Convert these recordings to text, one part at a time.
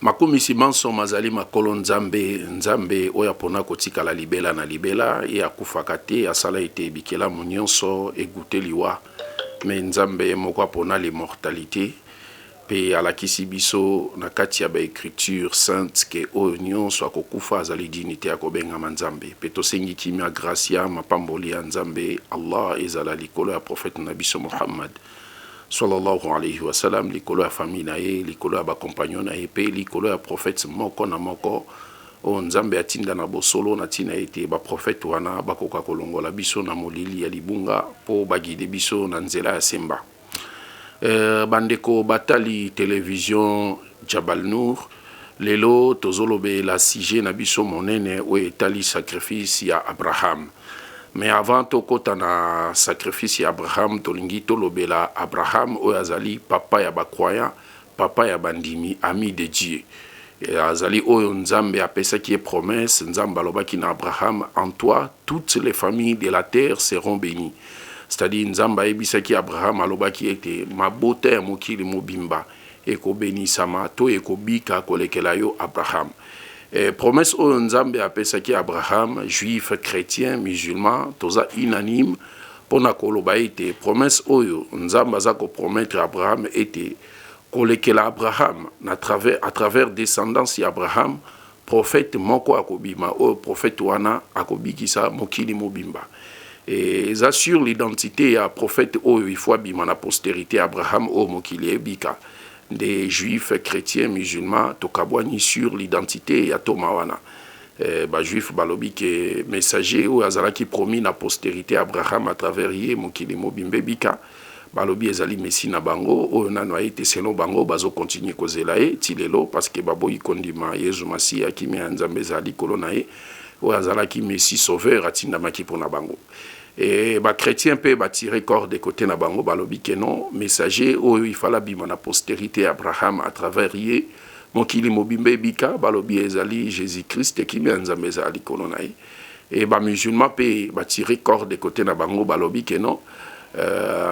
Makumisi manso mazali makolo nzambe oya pona kotika la libela na libela ya kufakate asala ete bikela munyonso egute liwa me nzambe moko pona l'immortalité pe alakisi biso na kati ya ba écriture sainte ke oyo nyonso akokufa azali dignité ya kobenga nzambe pe tosengi kimia gracia mapamboli ya nzambe Allah ezala likolo ya prophète na biso Muhammad sallallahu alayhi wa sallam, likolo ya famille na ye, likolo ya ba compagnon na ye, pe likolo ya prophète moko na moko o nzambe atinda na bosolo na tina ete ba prophète wana bakoka kolongola biso na molili ya libunga po bagide biso na nzela ya semba. Bandeko batali télévision Jabal Nour lelo tozolobe la sije na biso monene o etali sacrifice ya Abraham. Mais avant tokota na sacrifice ya Abraham tolingi tolobela Abraham o azali papa ya bakroyant, papa ya bandimi, ami de Dieu. Azali oyo nzambe apesa ki promesse, nzambe alobaki na Abraham, en toi toutes les familles de la terre seront bénies. C'est-à-dire nzambe ayebisaki Abraham alobaki ete mabota ya mokili mobimba eko benisama to eko bika kolekela yo Abraham. Promesse oyo nzambe apesaki Abraham, juif, chrétien, musulman, toza unanime pona koloba ete promesse oyo nzambe aza ko promettre Abraham ete kolekela Abraham à travers descendance ya Abraham prophète moko akobima o prophète wana akobikisa mokili mobimba. Et ça assure l'identité ya prophète oyo il faut bima na postérité Abraham o mokili ebika. Des juifs, chrétiens, musulmans, tokabwani sur l'identité ya Tomawana. Juif balobi ke messager ou azala qui promis na postérité Abraham à travers ye mokili mobimbe bika balobi ezali messi na bango o nano aite selon bango bazo continuer kozela e tilelo parce que baboyi kondima Yesu Masia ki me nzambe ezali kolona e o azala ki messi sauveur atinda maki pona bango. Et les chrétiens peuvent tirer corps de côté na bango balobi que non messager ou il fallait bima na postérité Abraham à travers yé mokili mobimbe bika balobi ezali Jésus-Christ qui me nzambe ezali kolonae et ba musulman pe tirer corps de côté na bango balobi que non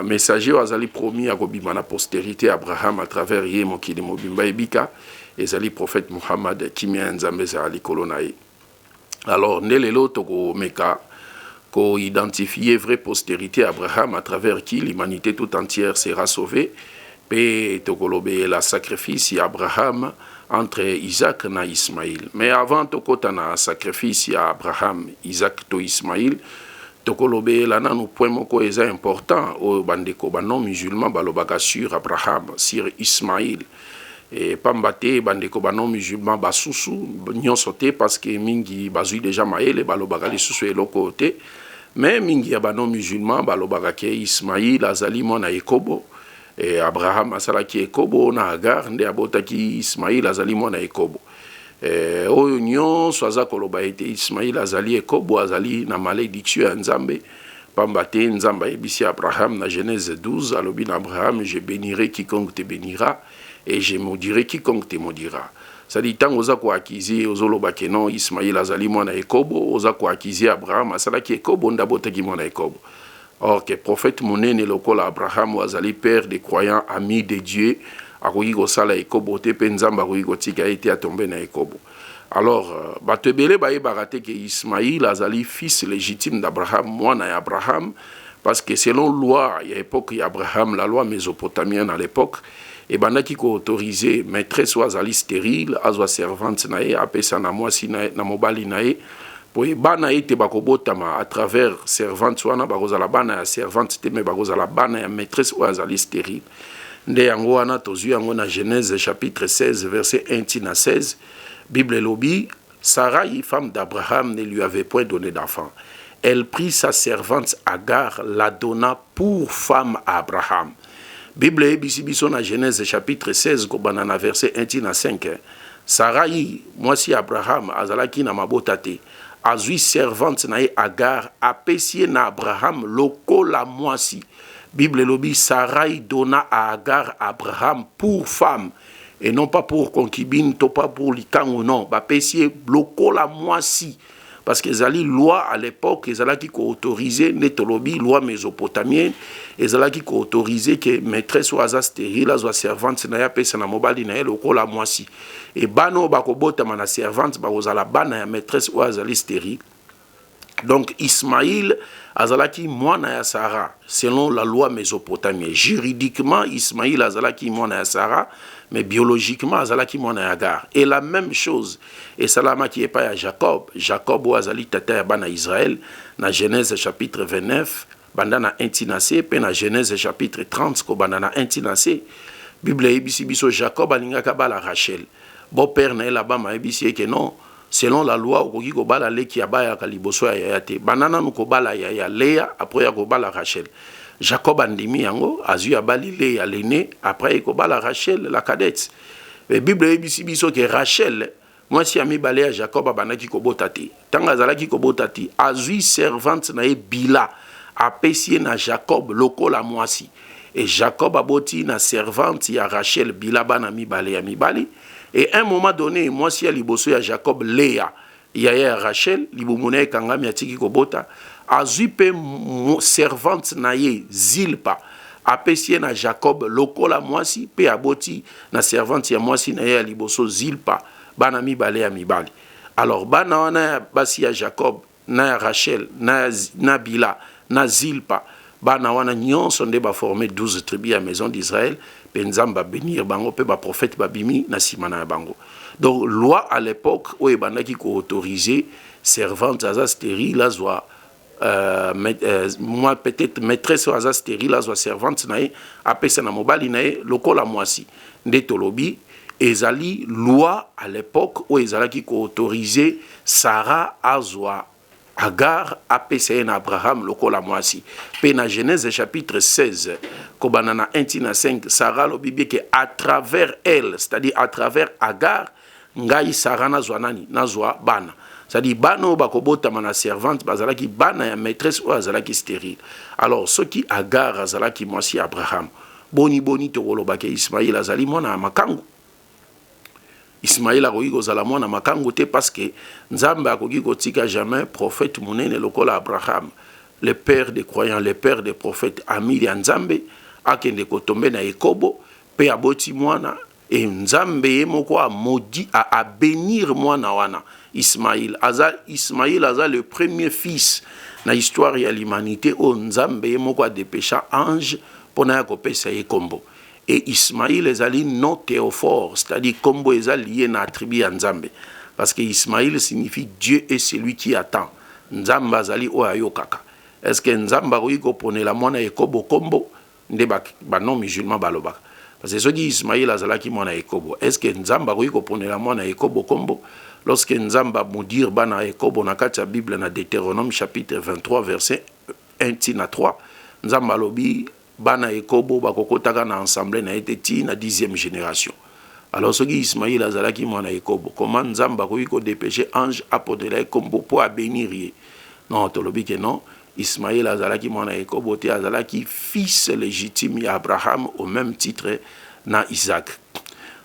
messager azali promis à bima na postérité Abraham à travers yé mokili mobimbe bika ezali prophète Muhammad qui me nzambe ezali kolonae. Alors nelelo toko meka qu'on identifie vraie postérité Abraham à travers qui l'humanité tout entière sera sauvée. Et tokolobe la sacrifice Abraham entre Isaac et Ismaïl. Mais avant tokota na sacrifice Abraham, Isaac to Ismaïl, tokolobe la nanu point moko eza important au bandeko banon musulman balobaka sur Abraham, sur Ismaïl. Et pambate bandeko banon musulman basusu nyonso te parce que mingi bazui déjà maele balobaka lisusu eloko te. Mais mingi ya banon musulman balobaka ke Ismaïl azali mwana Yakobo et Abraham asalaki Yakobo na Agar nde abotaki Ismaïl azali mwana Yakobo. Oyo nyonso aza koloba ete Ismaïl azali Yakobo azali na malédiction ya Nzambe pambate Nzambe ayebisi Abraham na Genèse 12 alobi na Abraham je bénirai quiconque te bénira et je maudirai quiconque te maudira. Ça dit tant oza ko akizi ozoloba ke non Ismaïl azali mwana Yakobo oza ko akizi Abraham asalaki Yakobo ndabotaki mwana Yakobo. Or que prophète monene lokola Abraham azali père des croyants amis de Dieu akoki kosala Yakobo te pe Nzambe akoki kotika ete atombe na Yakobo. Alors bato ebele bayebaka te ke Ismaïl azali fils légitime d'Abraham mwana ya Abraham parce que selon loi ya époque ya Abraham la loi mésopotamienne à l'époque et bandaki ko autoriser maîtresse ou azali stérile azwa servante na ye apesa na mwasi na mobali na ye po bana ete bakobotama à travers servante wana bakozala bana ya servante te me bakozala bana ya maîtresse ou azali stérile nde yango wana tozwi yango na Genèse chapitre 16 verset 1 à 16 Bible lobi Sarai femme d'Abraham ne lui avait point donné d'enfant. Elle prit sa servante Agar la donna pour femme à Abraham. Bible biso na Genèse chapitre 16 kobanana verset 1 à 5. Sarai, mwasi Abraham azalaki na mabota te. Azui servante na ye Agar apesie na Abraham lokola mwasi. Bible lobi Sarai donna à Agar Abraham pour femme et non pas pour concubine, to pas pour likango non. Bapesie lokola mwasi. parce que ezali loi à l'époque ezalaki ko autoriser netolobi loi mésopotamienne ezalaki ko autoriser que maîtresse ou aza stérile azwa servante na ya pesa na mobali na ye lokola mwasi et bano bakobotama na servante bakozala bana ya maîtresse ou azali stérile. Donc Ismaïl azalaki mwana ya Sarah selon la loi mésopotamienne. Juridiquement Ismaïl azalaki mwana ya Sarah, mais biologiquement azalaki mwana ya Agar. Et la même chose et salama qui est pas à Jacob. Jacob ou azali tata ya bana Israël na Genèse chapitre 29 banda na intinacé pe na Genèse chapitre 30 ko banda na intinacé. Bible ebisi biso Jacob alingaka bala Rachel. Bon père na là-bas ma ebisi que non. Selon la loi, okoki kobala leki abaya kaliboso ya yate. Banana no kobala ya Léa après ya kobala Rachel. Jacob andimi yango azu abali Léa l'aîné après kobala Rachel la cadette. La Bible ebisi biso que Rachel moi si ami balé à Jacob abanaki kobotati. Tanga zalaki kobotati azu servante na Bila apesi na Jacob lokola mwasi. Et Jacob aboti na servante ya Rachel Bila bana mi balé ya mi bali. Et à un moment donné, moi si à liboso ya Jacob Léa, ya Rachel, libomone kangami atiki kobota, azupe servante naye Zilpa, apesi na Jacob lokola mwasi pe aboti na servante ya mwasi naye liboso Zilpa, bana mi bale ya mibali. Alors bana wana basi ya Jacob, na Rachel, na Bila, na Zilpa, bana wana nyonso nde ba formé 12 tribus à maison d'Israël. Penzamba bénir bango pe ba prophète babimi na simana bango. Donc loi à l'époque où ebandaki ko autoriser servante aza stérile azwa moi peut-être maîtresse aza stérile azwa servante nae apesa na mobali nae lokola mwasi nde tolobi ezali loi à l'époque où ezalaki ko autoriser Sarah azwa Agar apesa na Abraham lokola mwasi. Pe na Genèse chapitre 16, kobanana 1 na 5, Sarah lo bibi que à travers elle, c'est-à-dire à travers Agar, ngai Sarah nazwa nani, nazwa bana. C'est-à-dire bana bakobota mana servante bazalaki bana ya maîtresse ou azalaki stérile. Alors ceux qui Agar azalaki mwasi Abraham, boni to kolobake Ismaïl azali mwana makangu. Ismaïl a koki kozala mwana makangu te parce que Nzambe akoki kotika jamais prophète munene lokola Abraham, le père des croyants, le père des prophètes, ami ya Nzambe akende kotombe na Yakobo pe aboti mwana et Nzambe ye moko a maudit a bénir mwana wana Ismaïl aza le premier fils na histoire ya l'humanité o Nzambe ye moko a dépêcha ange pona ya kopesa ye kombo. Et Ismaïl ezali non théophore, c'est-à-dire kombo ezali lié na tribu ya Nzambe. Parce que Ismaïl signifie Dieu est celui qui attend. Nzambe azali o ayokaka. Est-ce que Nzambe akoki koponela mwana Yakobo kombo nde ba non musulman balobaka. Parce que soki Ismaïl azalaki mwana Yakobo, est-ce que Nzambe akoki koponela mwana Yakobo kombo? Lorsque Nzambe maudire bana Yakobo na kati ya Bible na Deutéronome chapitre 23 verset 1 à 3, Nzambe alobi bana Yakobo bakokotaka na ensemble na eteti na 10e génération. Alors ce qui Ismaïl azalaki mwana Yakobo, comment Nzamba akoki ko dépêcher ange apodela kombo pour bénir ye? Non, tolobi que non. Ismaïl azalaki mwana Yakobo te azalaki fils légitime ya Abraham au même titre na Isaac.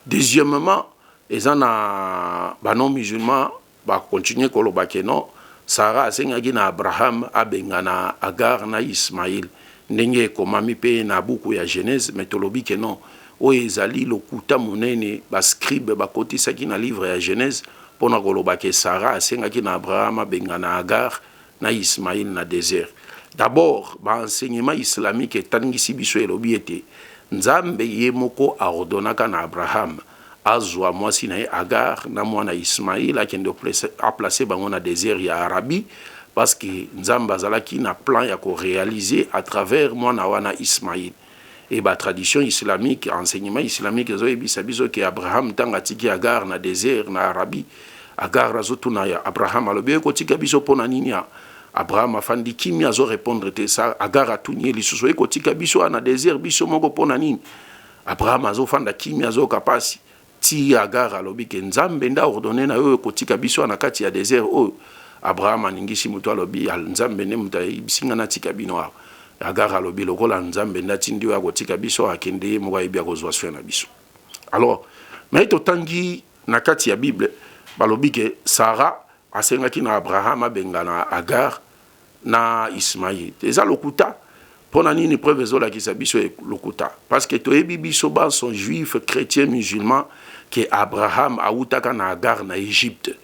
Deuxièmement, ezana banon musulman ba continuer koloba que non. Sarah asengaki na Abraham abengana Agar na Ismaïl. Ndenge komami pe na buku ya Genèse metolobi que non o ezali lokuta monene ba scribe ba kotisaki na livre ya Genèse pona koloba ke Sarah asengaki na Abraham bengana Agar na Ismaïl na désert. D'abord ba enseignement islamique etangisi biso elobi ete Nzambe ye moko a ordonaka na Abraham azwa mwasi na Agar na mwana Ismaïl akende a placer bango na désert ya Arabie. Parce que Nzamba zalaki na plan ya ko réaliser à travers mwana wana Ismaïl. Et ba tradition islamique, enseignement islamique zo ebisa biso que Abraham tanga tiki Agar na désert na Arabie. Agar razotuna ya Abraham alobi ko tika biso pona nini ya Abraham afandi kimi azo répondre te ça Agar atunye lisusu ko tika biso na désert biso moko pona nini. Abraham azo fanda kimi azo kapasi ti Agar alobi ke Nzambe nda ordonné na yo ko tika biso na kati ya désert o Abraham aningisi mutu alobi Nzambe ne muta bisinga na tika bino awa. Agar alobi lokola Nzambe ndati wa kotika biso akende mo ba ibia kozwa soin na biso. Alors, mais totangi na kati ya Bible balobi ke Sarah asengaki na Abraham abengana Agar na Ismaïl. Eza lokuta. Pona nini preuve ezolakisa biso lokuta. Parce que toyebi biso ba sont juifs, chrétiens, musulmans que Abraham autaka na Agar na Égypte.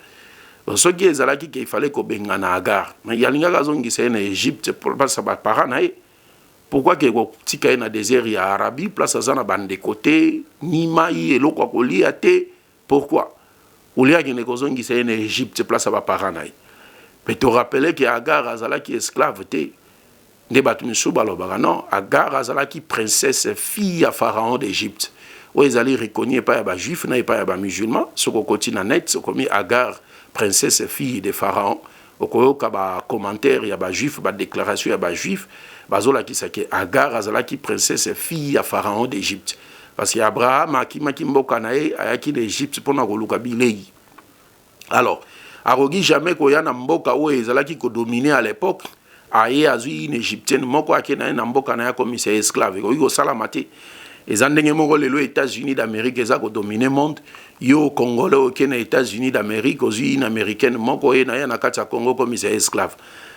Soki ezalaki qu'il fallait ko bengana Agar. Mais yalingaka zongisa na Égypte pour pas ba parents na ye. Pourquoi que ko tika na désert ya Arabie place azana bande côté ni mai eloko kolia te. Pourquoi? Olia ki ne kozongisa na Égypte place ba parents na ye. Mais te rappeler que Agar azalaki esclave te. Ne batumisu balobaka non, Agar azalaki princesse fille à Pharaon d'Égypte. Ou ezali reconnu pas ba juif na pas ba musulman, soko kotina net soko mi Agar princesse fille de Pharaon. Okoyoka ba commentaire ya ba juif ba déclaration ya ba juif, bazola ki sake Agar azalaki princesse fille à Pharaon d'Égypte. Parce que Abraham akimaki mboka na ye ayaki d'Égypte pona koluka bilei. Alors, arogi jamais koya na mboka o ezalaki ko dominer à l'époque. Aye azui une égyptienne moko akena na mboka na ya commissaire esclave ko yugo salamate ezandenge moko lelo États-Unis d'Amérique eza ko dominer monde yo congolais okena États-Unis d'Amérique ozui une américaine moko e na ya na kati ya Congo commissaire esclave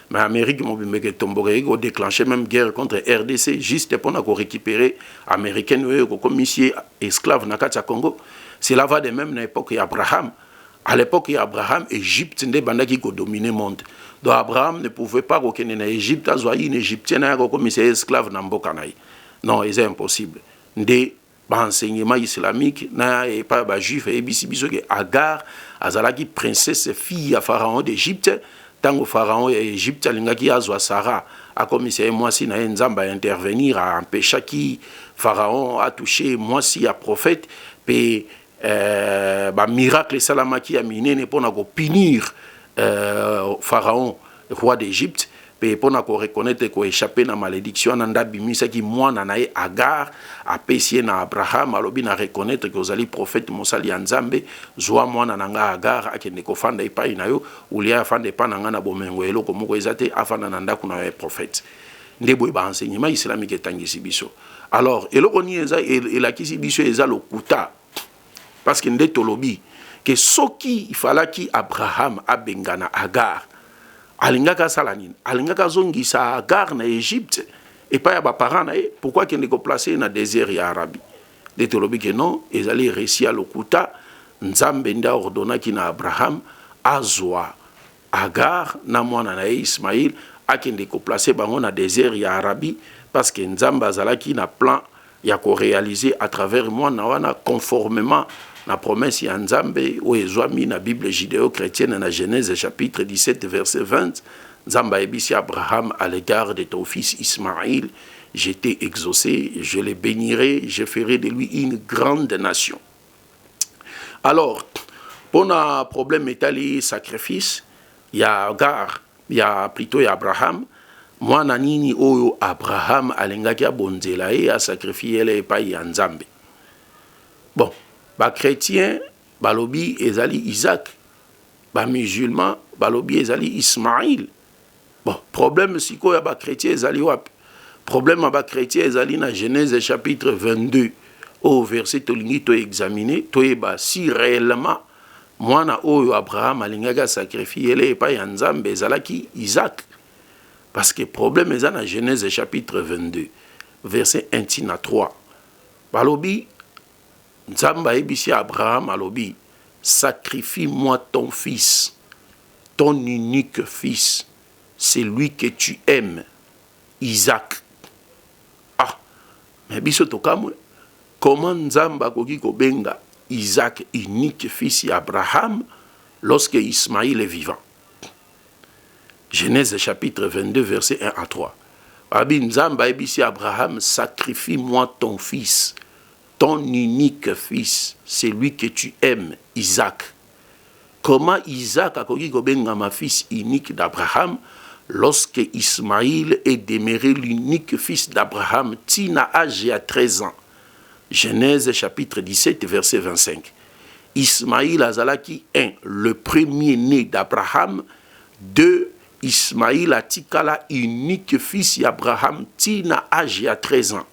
mais Amérique mobimeke tomboke ko déclencher même guerre contre RDC juste pour na ko récupérer américaine yo ko commissaire esclave na kati ya Congo. Cela va de même na époque Abraham. À l'époque Abraham, Égypte nde bandaki ko dominer monde. Donc Abraham ne pouvait pas reconnaître en Égypte, azoyi une égyptienne comme esclave na mboka na ye. Non, c'est impossible. Nde enseignement islamique na et pas ba juif et bisi biso que Agar azalaki princesse fille à Pharaon d'Égypte. Tango Pharaon Égypte alingaki azwa Sarah a commissaire moi si na nzamba intervenir à empêcher qui Pharaon a touché moi si à prophète pe ba miracle salamaki a minene pour na ko punir Pharaon, roi d'Égypte, pour reconnaître qu'il échappé na malédiction, nanda bimisa qui moi nanae Agar, a payé na Abraham, alobi na reconnaître que vous allez prophète Mosali Nzambe, zoa moi nananga Agar, a kene ko fanda ipa inayo, ou lia fanda ipa nanga na bomengo elo komo ko ezate afanda nanda kuna prophète. Ndebo ba enseignement islamique etangisi biso. Alors, eloko ni eza elakisi biso eza lokuta. Parce que nde tolobi que soki ifalaki Abraham abengana Agar alingaka salanine alingaka zongisa Agar na Égypte et pas ya ba parents na ye pourquoi qu'il ne ko placer na désert ya Arabie de tolobi que non ezali récit à lokuta Nzambe nda ordonnaki na Abraham azwa Agar na mwana na Ismaïl akende ko placer bango na désert ya Arabie parce que Nzambe azalaki na plan ya ko réaliser à travers mwana wana conformément la promesse ya Nzambe ou ezwami na Bible judéo-chrétienne na Genèse chapitre 17 verset 20 Nzamba ebisi Abraham à l'égard de ton fils Ismaïl je t'ai exaucé je le bénirai je ferai de lui une grande nation. Alors pour un problème étalé sacrifice il y a Agar il y a plutôt Abraham mwana nini oyo Abraham alengaki abonzela e a sacrifier le pa ya Nzambe. Bon ba chrétien balobi ezali Isaac ba musulman balobi ezali Ismaïl. Bon problème siko ya ba chrétien ezali wap problème ba chrétien ezali na Genèse chapitre 22 au verset tolingi to examiner to eba si réellement mwana oyo Abraham alingaka sacrifier le pa ya Nzambe ezalaki Isaac parce que problème ezali na Genèse chapitre 22 verset 1 à 3 balobi Nzamba ebisi Abraham alobi sacrifie-moi ton fils ton unique fils celui que tu aimes Isaac. Ah mais biso tokamwe comment Nzamba koki kobenga Isaac unique fils d'Abraham lorsque Ismaïl est vivant. Genèse chapitre 22 verset 1 à 3 Abi Nzamba ebisi Abraham sacrifie-moi ton fils ton unique fils, celui que tu aimes, Isaac. Comment Isaac a connu ma fils unique d'Abraham lorsque Ismaïl est demeuré l'unique fils d'Abraham, Tina âgé à 13 ans. Genèse chapitre 17, verset 25. Ismaïl azalaki 1. Le premier-né d'Abraham. 2. Ismaïl a tikala unique fils d'Abraham, Tina âgé à 13 ans.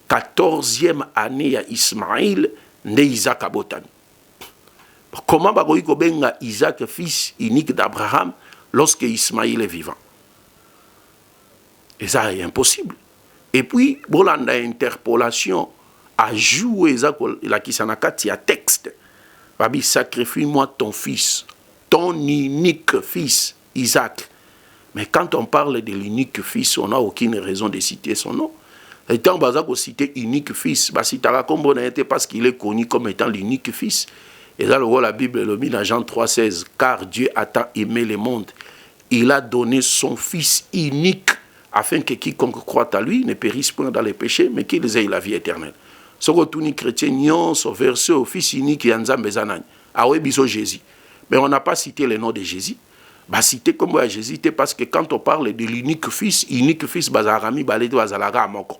14e année à Ismaïl, né Isaac Abotani. Comment bakoki kobenga Isaac fils unique d'Abraham lorsque Ismaïl est vivant? Et ça est impossible. Et puis, bolanda interpolation a joué la kisanakati a texte. Babi, sacrifie-moi ton fils, ton unique fils, Isaac. Mais quand on parle de l'unique fils, on n'a aucune raison de citer son nom. Et tant que citer unique fils, parce qu'il est connu comme étant l'unique fils. Et là, la Bible le dit dans Jean 3,16, car Dieu a tant aimé le monde, il a donné son fils unique, afin que quiconque croit à lui ne périsse point dans les péchés, mais qu'il ait la vie éternelle. Ce que tous les chrétiens sont versés au fils unique et en Zambezanani. Ah oui, bisous Jésus. Mais on n'a pas cité le nom de Jésus. Bah, cité comme Jésus, parce que quand on parle de l'unique fils, bazarami balede bazalaga amoko.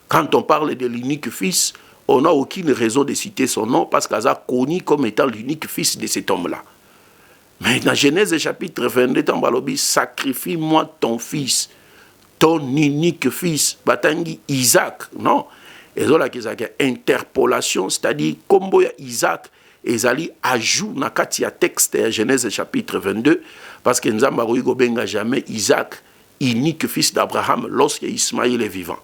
Quand on parle de l'unique fils, on n'a aucune raison de citer son nom parce qu'il a connu comme étant l'unique fils de cet homme-là. Mais dans Genèse chapitre 22, sacrifie-moi ton fils, ton unique fils, Batangi Isaac. Non. Et là, il y a une interpolation, c'est-à-dire, comme Isaac, ezali ajout na kati ya texte ya Genèse chapitre 22, parce que Nzamba benga jamais Isaac, unique fils d'Abraham, lorsque Ismaïl est vivant.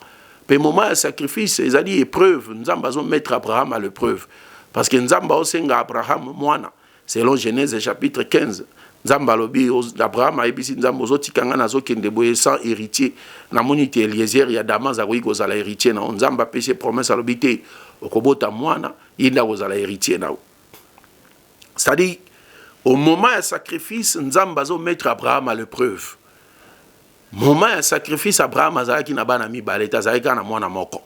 Mais au moment du sacrifice, ezali épreuve, Nzamba va mettre Abraham à l'épreuve. Parce que Nzamba osenga Abraham moana, selon Genèse chapitre 15. Nzamba lobi Abraham a ebisi Nzamba ozotikanga nazokende boye sans héritier. Na monite Eliezer ya Damas a kozala héritier na Nzamba pese promesse lobi te okobota moana, yinda kozala héritier na. C'est-à-dire, au moment du sacrifice, Nzamba va mettre Abraham à l'épreuve. Au moment du sacrifice, Abraham a dit que baleta na mwana moko.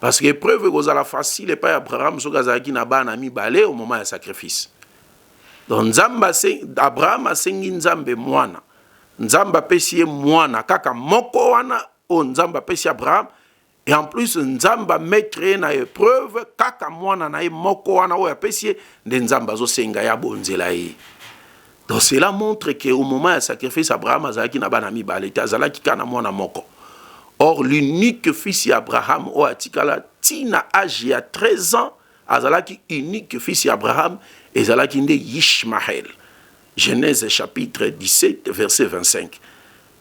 Parce que l'épreuve est facile, et pas Abraham a balé au moment du sacrifice. Donc, Abraham a sengi Nzambe mwana. Nzamba pesi mwana kaka moko wana o Nzamba pesi Abraham. Et en plus, Nzamba mettre na épreuve kaka mwana na moko wana o pesi de Nzamba zo senga ya bonzela yi. Donc cela montre qu'au moment du sacrifice, Abraham azalaki na bana mibale te azalaki kana mwana moko. Or l'unique fils d'Abraham o atikala tina âge ya 13 ans azalaki unique fils d'Abraham ezalaki nde Ishmael. Genèse chapitre 17 verset 25.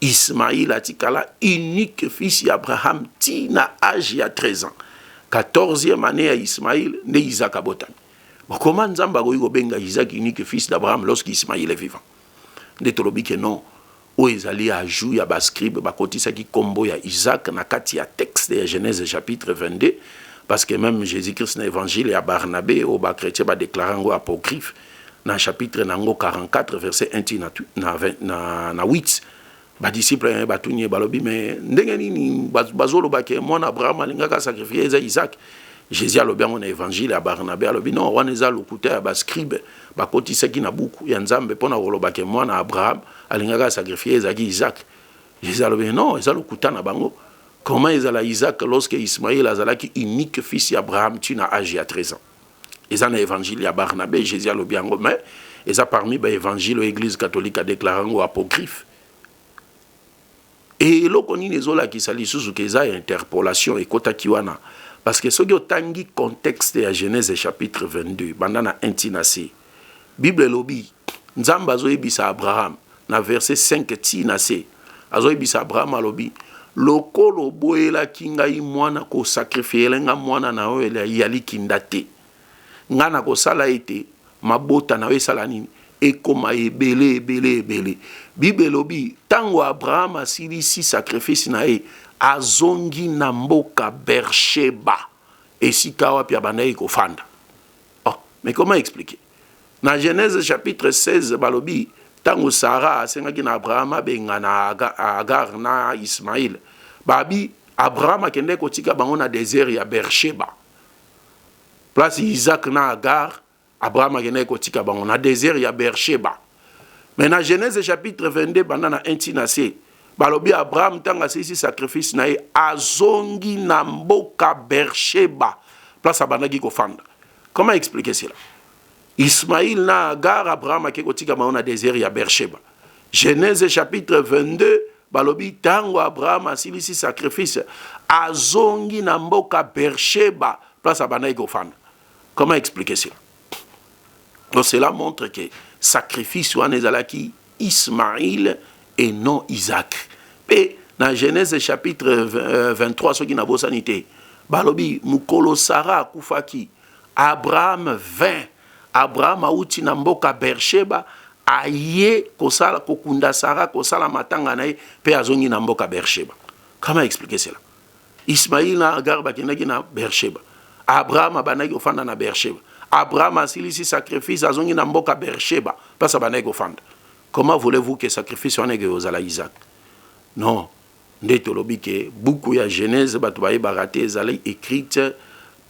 Ismaïl atikala unique fils d'Abraham tina âge ya 13 ans. 14e année à Ismaïl nde Isaac abotami. Comment Nzamba goyi benga Isaac unique fils d'Abraham lorsqu'Ismaïl est vivant? De tolobi que non. O ezali ajout ya bascribe bakotisa ki kombo ya Isaac na kati ya texte de Genèse chapitre 22 parce que même Jésus-Christ na évangile ya Barnabé o ba chrétien ba déclarer ngo apocryphe na chapitre nango 44 verset 1 na 8 ba disciple ba tunye balobi mais ndenge nini bazolo ba ke mwana Abraham alingaka sacrifier Isaac. Jésus a lobi en évangile à Barnabé a lobi non on eza lokuta ba scribe ba kotisa ki na buku ya Nzambe pona koloba ke mwana Abraham alingaka sacrifier Isaac. Jésus a lobi non eza lokuta na bango. Comment ezala Isaac lorsque Ismaël azalaki unique fils d'Abraham tina âge ya 13 ans. Eza na évangile à Barnabé Jésus a lobi ngo mais eza parmi ba évangile l'église catholique a déclaré ngo apocryphe. Et lokoni nezola ki sali susu ke eza interpolation et kotaki wana. Parce que ce qui est tangi contexte de Genèse chapitre 22, bandana intinasi, Bible lobi, Nzamba zo ebisa Abraham, na verset 5 tinase, azo ebisa Abraham lobi, lokolo boela kingai mwana ko sacrifier nga mwana na oyo yali kindate. Nga na ko sala ete mabota na we sala nini ekoma ebele. Bible lobi, tango Abraham asilisi sacrifice na e azongi na mboka Bersheba esika wapi abandaki kofanda. Oh, mais comment expliquer? Dans Genèse chapitre 16 balobi tango Sarah asengaki na Abraham abenga na Agar na Ismaïl. Babi Abraham akende kotika bango na désert ya Bersheba. Place Isaac na Agar, Abraham akende kotika bango na désert ya Bersheba. Mais dans Genèse chapitre 22 bandana intinase balobi Abraham tanga sisi sacrifice na azongi na mboka Bersheba place abandaki kofanda. Comment expliquer cela? Ismaïl na Agar Abraham akekotika bango na désert ya Bersheba. Genèse chapitre 22 balobi tango Abraham asilisi sacrifice azongi na mboka Bersheba place abandaki kofanda. Comment expliquer cela? Donc cela montre que sacrifice wana ezalaki Ismaïl et non Isaac. Et dans Genèse chapitre 23 ce qui n'a pas sanité balobi mukolo Sarah kufaki Abraham 20 Abraham auti na mboka Bersheba aye kosala kokunda Sarah kosala matanga na ye pe azongi na mboka Bersheba. Comment expliquer cela? Ismaïl na Agar bakendaki na Bersheba. Abraham abanaki ofanda na Bersheba. Abraham asilisi sacrifice azongi na mboka Bersheba parce abanaki ofanda. Comment voulez-vous que sacrifice oneke ozala Isaac? Non. Ndetolobi ke beaucoup ya Genèse batu baye barate ezali écrite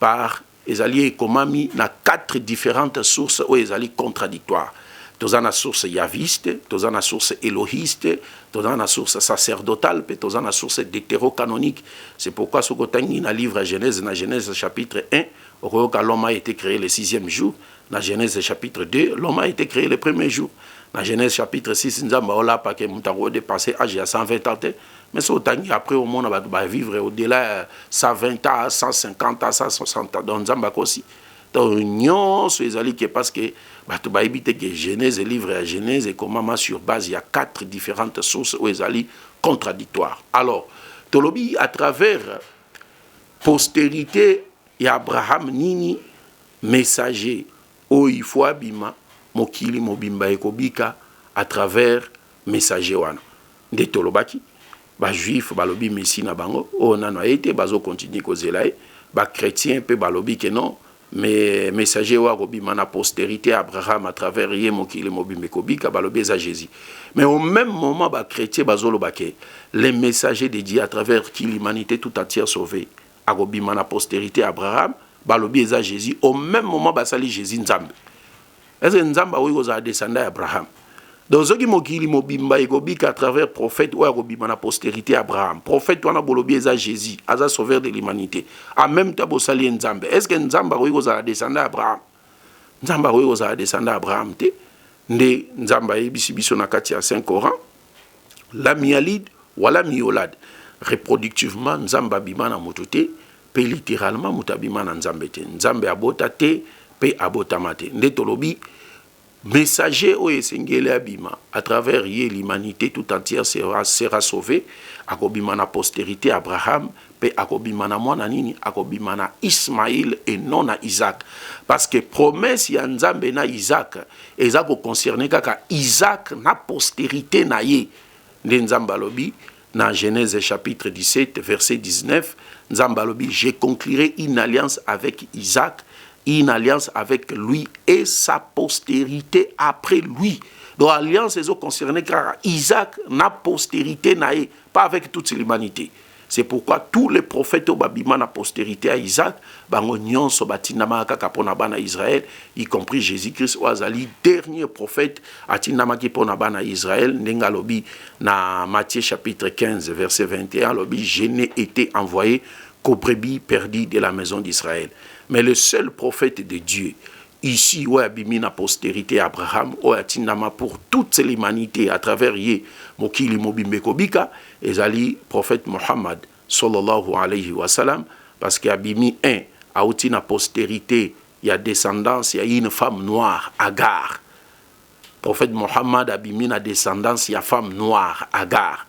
par ezali ekomami na 4 différentes sources où ezali contradictoires. Tozana source yaviste, tozana source élohiste, tozana source sacerdotale, puis tozana source deutérocanonique. C'est pourquoi ce côté na livre Genèse, na Genèse chapitre 1, l'homme a été créé le 6e jour. Dans Genèse chapitre 2, l'homme a été créé le 1er jour. Dans Genèse chapitre 6, nous avons pas que nous dépassé l'âge à 120 ans. Mais après, au monde, on va vivre au-delà de 120 ans, 150 ans, 160 ans. Donc, nous aussi. Donc, nous sommes parce que tu vas éviter que Genèse, livre à Genèse, et comment sur base, il y a 4 différentes sources où ils allaient contradictoires. Alors, Tolobi, à travers postérité, il y a Abraham Nini, messager, où il faut abima, mokili mobimba ekobika, à travers messager wana. De Tolobaki, ba juif, balobi messi na bango, on a été, bazo continue kozelae, ba chrétien, pe balobi que non, mais messager wa robima na postérité Abraham à travers yé mokili mobimba ekobika, balobi eza Jésus. Mais au même moment, ba chrétien bazolo bake, les messagers de Dieu à travers qui l'humanité tout entière sauvée, a robima na postérité Abraham, balobi eza Jésus. Au même moment, basali Jésus nzambe. Est-ce que nzamba oui oza descendant Abraham? Donc ce qui mokili mobimba ekobika à travers prophète ou robima na postérité Abraham. Prophète wana bolobi eza Jésus, aza sauveur de l'humanité. En même temps bosali nzambe. Est-ce que nzamba oui oza descendant Abraham? Nzamba oui oza descendant Abraham te. Nde nzamba yebisi biso na kati ya Saint Coran. La mialide wala miolade. Reproductivement nzamba bima na motote, pe littéralement mutabima na nzambe te. Nzambe abota te, pe abotama te. Nde tolobi messager o esengele abima à travers yé l'humanité tout entière sera sauvée. Akobima na postérité Abraham, pe akobima na mwana nini, akobima na Ismaïl et non na Isaac. Parce que promesse ya nzambe na Isaac, eza ko concerner kaka Isaac na postérité na ye. Nde nzamba lobi dans Genèse chapitre 17 verset 19, nzamba lobi je conclurai une alliance avec Isaac, une alliance avec lui et sa postérité après lui. Donc l'alliance est concernée car Isaac n'a postérité naïe, pas avec toute l'humanité. C'est pourquoi tous les prophètes au Babima na postérité à Isaac, bango nyonso batinama kaka pona bana Israël, y compris Jésus-Christ oazali dernier prophète atinama ki pona bana Israël, ndenga lobi na Matthieu chapitre 15 verset 21 lobi je n'ai été envoyé qu'aux brebis perdues de la maison d'Israël. Mais le seul prophète de Dieu, ici, où abimi na postérité Abraham, où atinama pour toute l'humanité à travers yé, mokili mobimbe kobika, ezali prophète Mohammed, sallallahu alayhi wa sallam, parce qu'abimi a outi na postérité, il y a descendance, il y a une femme noire, Agar. Prophète Mohammed abimi na descendance, il y a femme noire, Agar.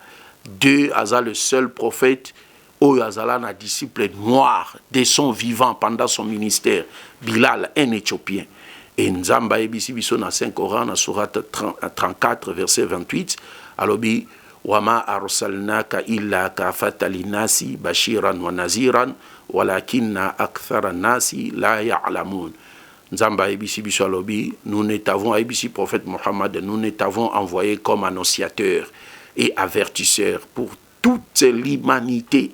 Deux, aza le seul prophète, Oyazala na disciple noir de son vivant pendant son ministère, Bilal, un Éthiopien. Et Nzamba ebisi biso na Saint Coran, na surat 34, verset 28, alobi, Wama arsalnaka illa kafata linasi bashiran wa naziran, walakinna akthara nasi la ya'lamun. Nzamba ebisi biso alobi, nous ne t'avons, ebisi prophète Mohammed, nous ne t'avons envoyé comme annonciateur et avertisseur pour toute l'humanité.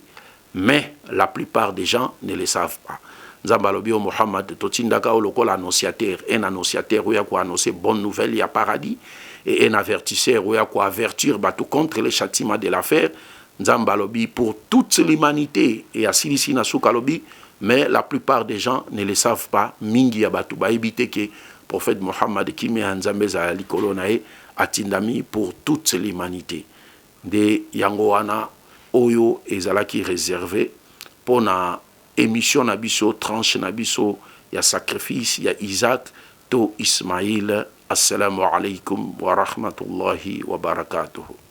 Mais la plupart des gens ne le savent pas. Nzambalobi o Mohammed totindaka o lokola annonciateur, un annonciateur où il y a quoi annoncer bonne nouvelle, il y a paradis, et un avertisseur où il y a quoi avertir bateau contre les châtiments de l'affaire. Nzambalobi pour toute l'humanité et à Silisi Nasukalobi, mais la plupart des gens ne le savent pas. Mingi ya batou ba ebite que prophète Mohammed qui met Nzambe za likolonae atindami pour toute l'humanité. De yangoana oyo ezalaki réservé pour na émission na biso tranche na biso ya sacrifice ya Isaac to Ismail. Assalamu alaikum wa rahmatullahi wa barakatuhu.